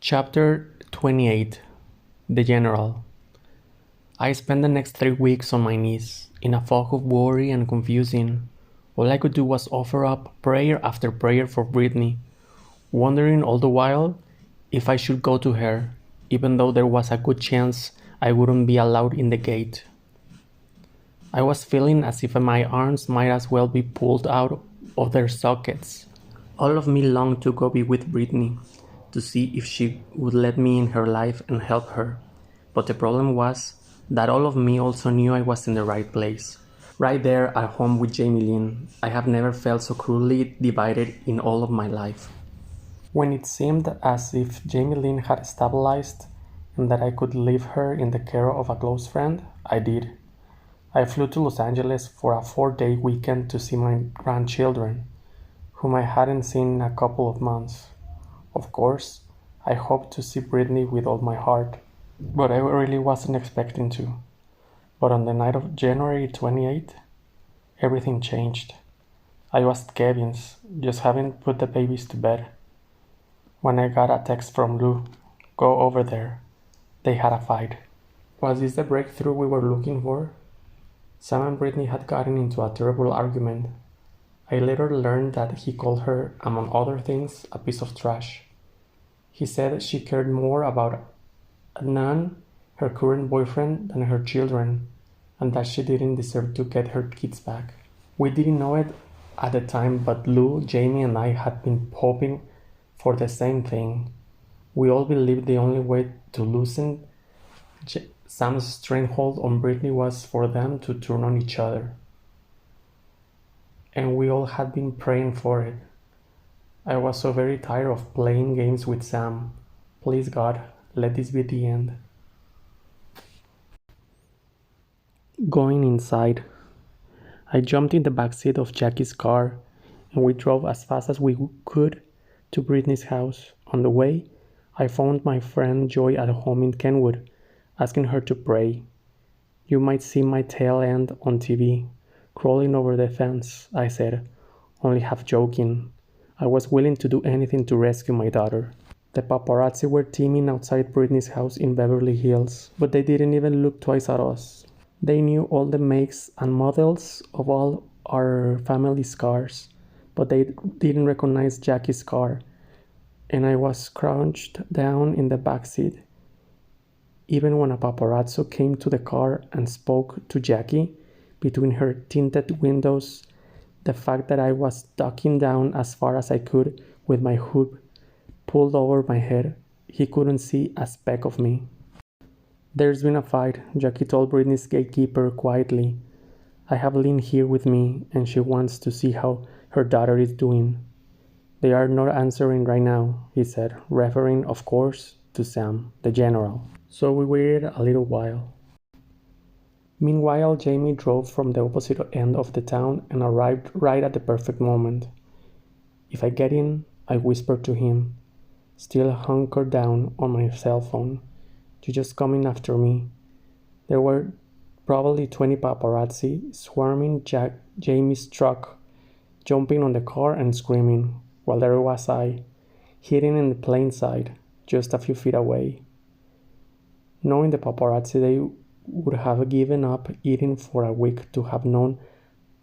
Chapter 28 The General. I spent the next 3 weeks on my knees, in a fog of worry and confusion. All I could do was offer up prayer after prayer for Britney, wondering all the while if I should go to her, even though there was a good chance I wouldn't be allowed in the gate. I was feeling as if my arms might as well be pulled out of their sockets. All of me longed to go be with Britney, to see if she would let me in her life and help her. But the problem was that all of me also knew I was in the right place. Right there at home with Lynne. I have never felt so cruelly divided in all of my life. When it seemed as if Lynne had stabilized and that I could leave her in the care of a close friend, I did. I flew to Los Angeles for a 4-day weekend to see my grandchildren, whom I hadn't seen in a couple of months. Of course, I hoped to see Britney with all my heart, but I really wasn't expecting to. But on the night of January 28th, everything changed. I was at Kevin's, just having put the babies to bed, when I got a text from Lou. Go over there. They had a fight. Was this the breakthrough we were looking for? Sam and Britney had gotten into a terrible argument. I later learned that he called her, among other things, a piece of trash. He said she cared more about Adnan, her current boyfriend, than her children, and that she didn't deserve to get her kids back. We didn't know it at the time, but Lou, Jamie, and I had been hoping for the same thing. We all believed the only way to loosen Sam's stranglehold on Britney was for them to turn on each other. And we all had been praying for it. I was so very tired of playing games with Sam. Please God, let this be the end. Going inside, I jumped in the backseat of Jackie's car and we drove as fast as we could to Britney's house. On the way, I found my friend Joy at home in Kenwood, asking her to pray. You might see my tail end on TV, crawling over the fence, I said, only half joking. I was willing to do anything to rescue my daughter. The paparazzi were teeming outside Britney's house in Beverly Hills, but they didn't even look twice at us. They knew all the makes and models of all our family's cars, but they didn't recognize Jackie's car, and I was crouched down in the back seat. Even when a paparazzo came to the car and spoke to Jackie between her tinted windows, the fact that I was ducking down as far as I could with my hood pulled over my head, he couldn't see a speck of me. There's been a fight, Jackie told Britney's gatekeeper quietly. I have Lynne here with me and she wants to see how her daughter is doing. They are not answering right now, he said, referring, of course, to Sam, the general. So we waited a little while. Meanwhile, Jamie drove from the opposite end of the town and arrived right at the perfect moment. If I get in, I whispered to him, still hunkered down on my cell phone. You just coming after me. There were probably 20 paparazzi swarming Jamie's truck, jumping on the car and screaming, while there was I, hidden in the plain sight, just a few feet away. Knowing the paparazzi, they would have given up eating for a week to have known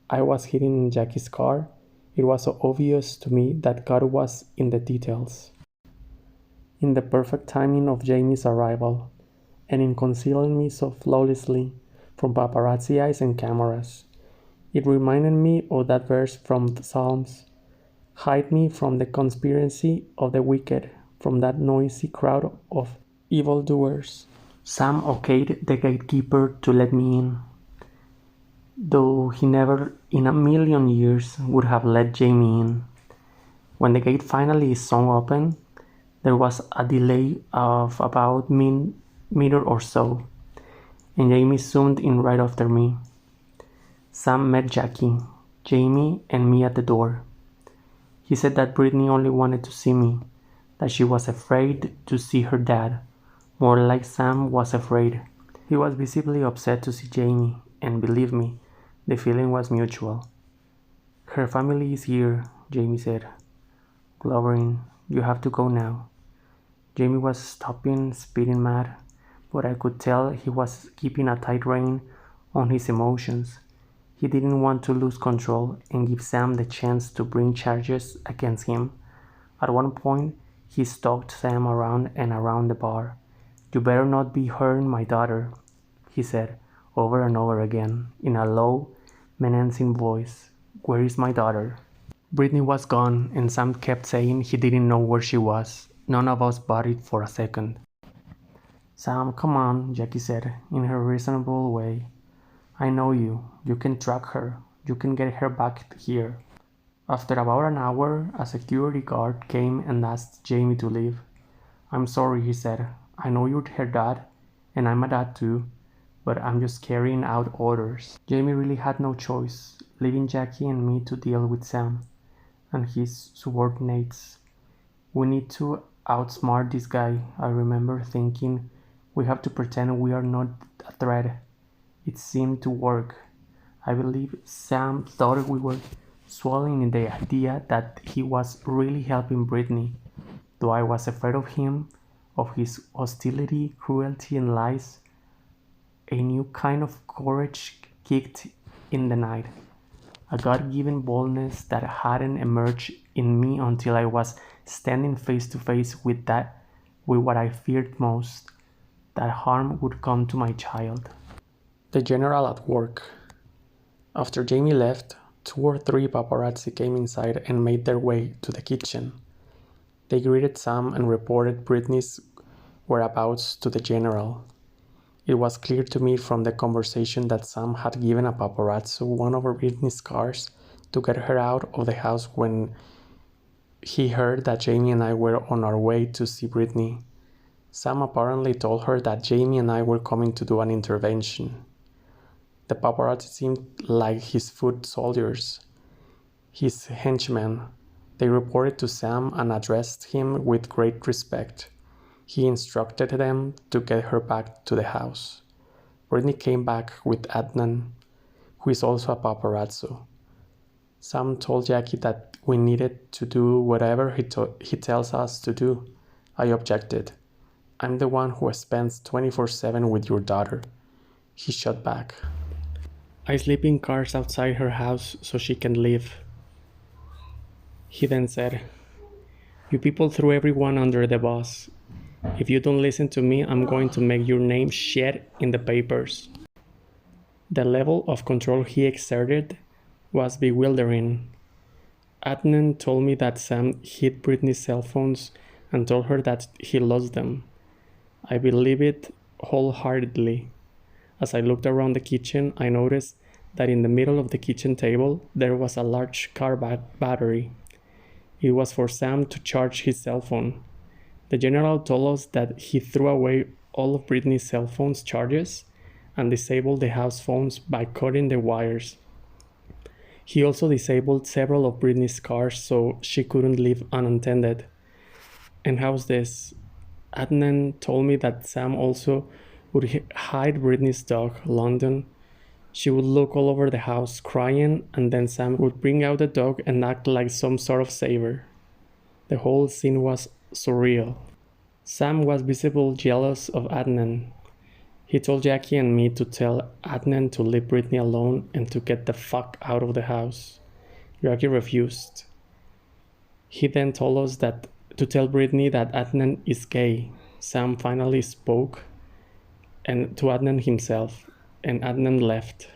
I was hidden in Jackie's car. It was so obvious to me that God was in the details. In the perfect timing of Jamie's arrival, and in concealing me so flawlessly from paparazzi eyes and cameras. It reminded me of that verse from the Psalms. Hide me from the conspiracy of the wicked, from that noisy crowd of evildoers. Sam okayed the gatekeeper to let me in, though he never in a million years would have let Jamie in. When the gate finally swung open, there was a delay of about meter or so, and Jamie zoomed in right after me. Sam met Jackie, Jamie, and me at the door. He said that Britney only wanted to see me, that she was afraid to see her dad. More like Sam was afraid. He was visibly upset to see Jamie, and believe me, the feeling was mutual. Her family is here, Jamie said, glowering. You have to go now. Jamie was stopping, spitting mad, but I could tell he was keeping a tight rein on his emotions. He didn't want to lose control and give Sam the chance to bring charges against him. At one point, he stalked Sam around and around the bar. "You better not be hurting my daughter," he said over and over again in a low, menacing voice. "Where is my daughter?" Britney was gone, and Sam kept saying he didn't know where she was. None of us bought it for a second. "Sam, come on," Jackie said, in her reasonable way. "I know you. You can track her. You can get her back here." After about an hour, a security guard came and asked Jamie to leave. "I'm sorry," he said. "I know you're her dad, and I'm a dad too, but I'm just carrying out orders." Jamie really had no choice, leaving Jackie and me to deal with Sam and his subordinates. "We need to outsmart this guy," I remember thinking. "We have to pretend we are not a threat." It seemed to work. I believe Sam thought we were swallowing in the idea that he was really helping Britney, though I was afraid of him, of his hostility, cruelty, and lies. A new kind of courage kicked in the night, a God-given boldness that hadn't emerged in me until I was standing face to face with what I feared most, that harm would come to my child. The general at work. After Jamie left, 2 or 3 paparazzi came inside and made their way to the kitchen. They greeted Sam and reported Britney's whereabouts to the general. It was clear to me from the conversation that Sam had given a paparazzi one of Britney's cars to get her out of the house when he heard that Jamie and I were on our way to see Britney. Sam apparently told her that Jamie and I were coming to do an intervention. The paparazzi seemed like his foot soldiers, his henchmen. They reported to Sam and addressed him with great respect. He instructed them to get her back to the house. Britney came back with Adnan, who is also a paparazzo. Sam told Jackie that we needed to do whatever he tells us to do. I objected. "I'm the one who spends 24/7 with your daughter," he shot back. "I sleep in cars outside her house so she can live," he then said. "You people threw everyone under the bus. If you don't listen to me, I'm going to make your name shed in the papers." The level of control he exerted was bewildering. Adnan told me that Sam hid Britney's cell phones and told her that he lost them. I believe it wholeheartedly. As I looked around the kitchen, I noticed that in the middle of the kitchen table there was a large car battery. It was for Sam to charge his cell phone. The general told us that he threw away all of Britney's cell phone's charges and disabled the house phones by cutting the wires. He also disabled several of Britney's cars so she couldn't leave unattended. And how's this? Adnan told me that Sam also would hide Britney's dog, London. She would look all over the house crying, and then Sam would bring out the dog and act like some sort of savior. The whole scene was surreal. Sam was visibly jealous of Adnan. He told Jackie and me to tell Adnan to leave Britney alone and to get the fuck out of the house. Jackie refused. He then told us that to tell Britney that Adnan is gay. Sam finally spoke and to Adnan himself, and Adnan left.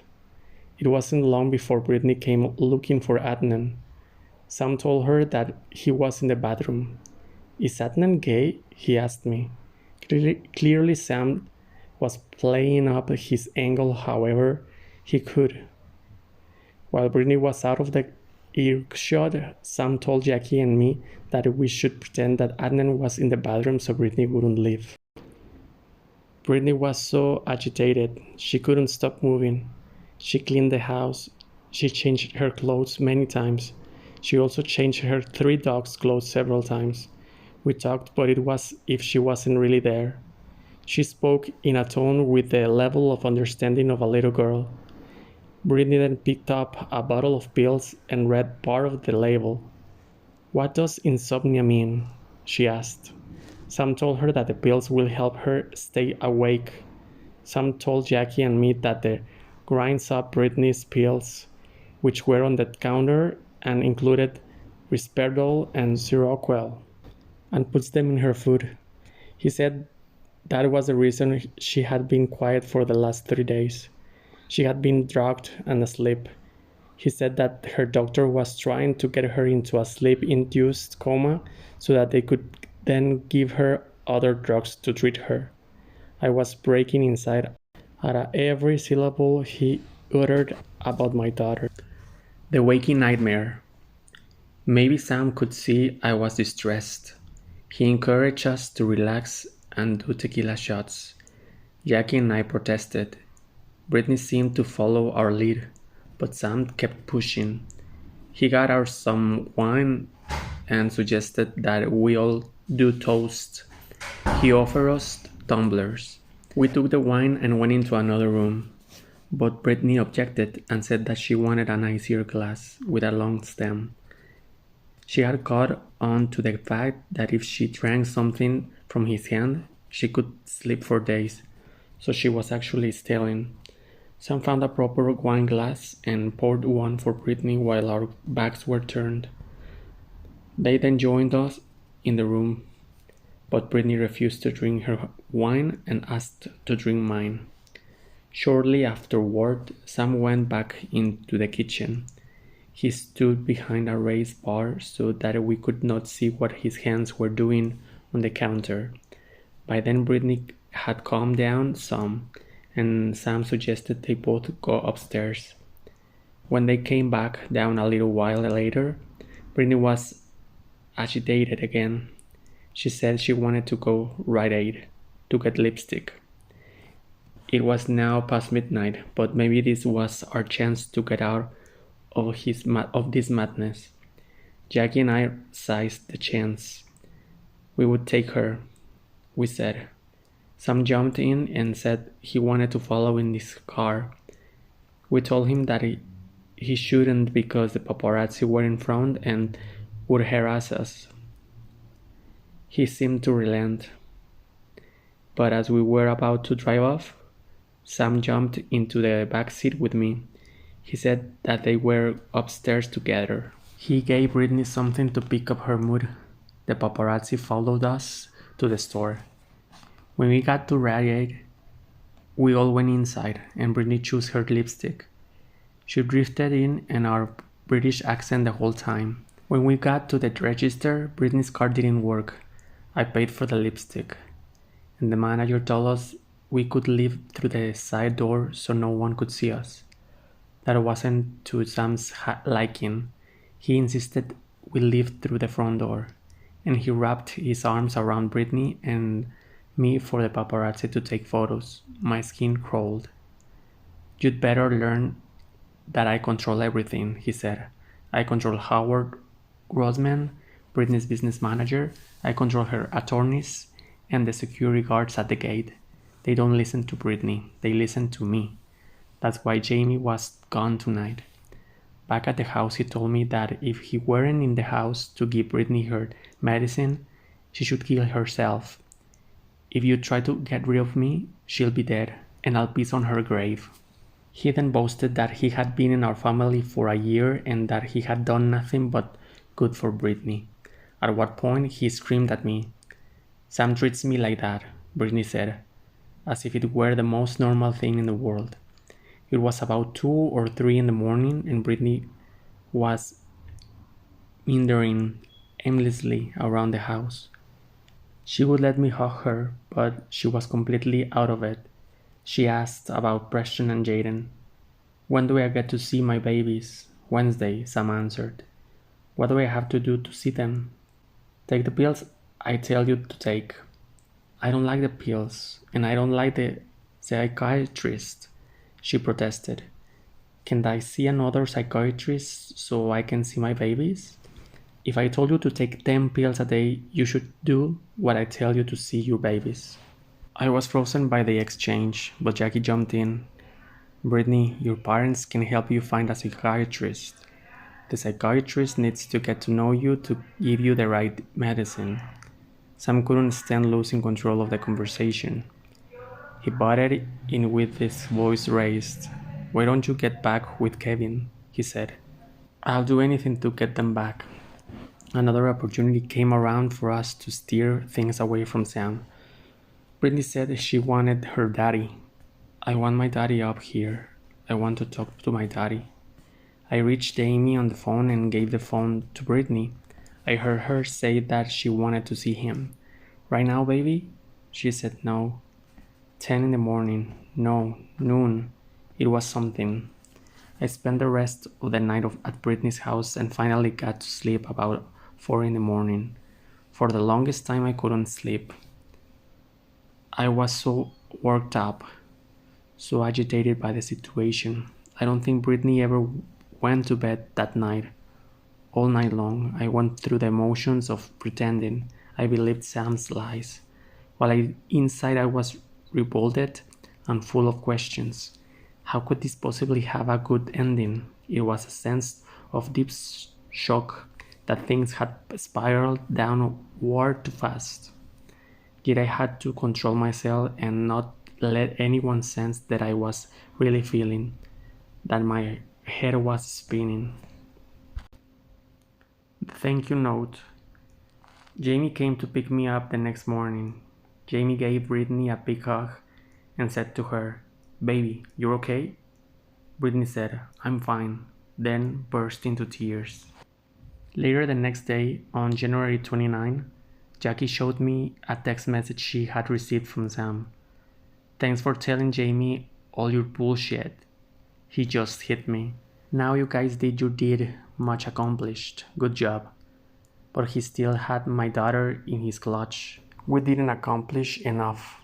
It wasn't long before Britney came looking for Adnan. Sam told her that he was in the bathroom. "Is Adnan gay?" he asked me. Clearly Sam was playing up his angle however he could. While Britney was out of the earshot, Sam told Jackie and me that we should pretend that Adnan was in the bathroom so Britney wouldn't leave. Britney was so agitated, she couldn't stop moving. She cleaned the house. She changed her clothes many times. She also changed her 3 dogs' clothes several times. We talked, but it was if she wasn't really there. She spoke in a tone with the level of understanding of a little girl. Britney then picked up a bottle of pills and read part of the label. "What does insomnia mean?" she asked. Some told her that the pills will help her stay awake. Some told Jackie and me that the grinds up Britney's pills, which were on the counter and included Risperdal and Seroquel, and puts them in her food. He said that was the reason she had been quiet for the last 3 days. She had been drugged and asleep. He said that her doctor was trying to get her into a sleep-induced coma so that they could then give her other drugs to treat her. I was breaking inside at every syllable he uttered about my daughter. The waking nightmare. Maybe Sam could see I was distressed. He encouraged us to relax and do tequila shots. Jackie and I protested. Britney seemed to follow our lead, but Sam kept pushing. He got us some wine and suggested that we all do toast. He offered us tumblers. We took the wine and went into another room, but Britney objected and said that she wanted an icier glass with a long stem. She had caught on to the fact that if she drank something from his hand, she could sleep for days, so she was actually stealing. Sam found a proper wine glass and poured one for Britney while our backs were turned. They then joined us in the room, but Britney refused to drink her wine and asked to drink mine. Shortly afterward, Sam went back into the kitchen. He stood behind a raised bar so that we could not see what his hands were doing on the counter. By then Britney had calmed down some, and Sam suggested they both go upstairs. When they came back down a little while later, Britney was agitated again. She said she wanted to go Rite Aid to get lipstick. It was now past midnight, but maybe this was our chance to get out of this madness. Jackie and I seized the chance. We would take her, we said. Sam jumped in and said he wanted to follow in this car. We told him that he shouldn't because the paparazzi were in front and would harass us. He seemed to relent. But as we were about to drive off, Sam jumped into the back seat with me. He said that they were upstairs together. He gave Britney something to pick up her mood. The paparazzi followed us to the store. When we got to Rite Aid, we all went inside and Britney chose her lipstick. She drifted in and our British accent the whole time. When we got to the register, Britney's card didn't work. I paid for the lipstick, and the manager told us we could leave through the side door so no one could see us. That wasn't to Sam's liking. He insisted we leave through the front door, and he wrapped his arms around Britney and me for the paparazzi to take photos. My skin crawled. "You'd better learn that I control everything," he said. "I control Howard Grossman, Britney's business manager. I control her attorneys and the security guards at the gate. They don't listen to Britney, they listen to me. That's why Jamie was gone tonight." Back at the house, he told me that if he weren't in the house to give Britney her medicine, she should kill herself. "If you try to get rid of me, she'll be dead, and I'll piss on her grave." He then boasted that he had been in our family for a year and that he had done nothing but good for Britney. At what point he screamed at me. "Sam treats me like that," Britney said, as if it were the most normal thing in the world. It was about 2 or 3 in the morning and Britney was meandering aimlessly around the house. She would let me hug her, but she was completely out of it. She asked about Preston and Jaden. "When do I get to see my babies?" "Wednesday," Sam answered. "What do I have to do to see them?" "Take the pills I tell you to take." "I don't like the pills, and I don't like the psychiatrist," she protested. "Can't I see another psychiatrist so I can see my babies?" "If I told you to take 10 pills a day, you should do what I tell you to see your babies." I was frozen by the exchange, but Jackie jumped in. "Britney, your parents can help you find a psychiatrist. The psychiatrist needs to get to know you to give you the right medicine." Sam couldn't stand losing control of the conversation. He butted in with his voice raised. "Why don't you get back with Kevin?" he said. "I'll do anything to get them back." Another opportunity came around for us to steer things away from Sam. Britney said she wanted her daddy. "I want my daddy up here. I want to talk to my daddy." I reached Amy on the phone and gave the phone to Britney. I heard her say that she wanted to see him. "Right now, baby?" She said no. 10 in the morning. No, noon. It was something. I spent the rest of the night at Britney's house and finally got to sleep about 4 in the morning. For the longest time I couldn't sleep. I was so worked up, so agitated by the situation. I don't think Britney ever went to bed that night. All night long, I went through the emotions of pretending I believed Sam's lies, while inside I was revolted and full of questions. How could this possibly have a good ending? It was a sense of deep shock that things had spiraled downward too fast. Yet I had to control myself and not let anyone sense that I was really feeling, that my head was spinning. Thank you note. Jamie came to pick me up the next morning. Jamie gave Britney a big hug and said to her, "Baby, you're okay?" Britney said, "I'm fine," then burst into tears. Later the next day, on January 29, Jackie showed me a text message she had received from Sam. "Thanks for telling Jamie all your bullshit. He just hit me. Now you guys did your deed, much accomplished. Good job." But he still had my daughter in his clutch. We didn't accomplish enough.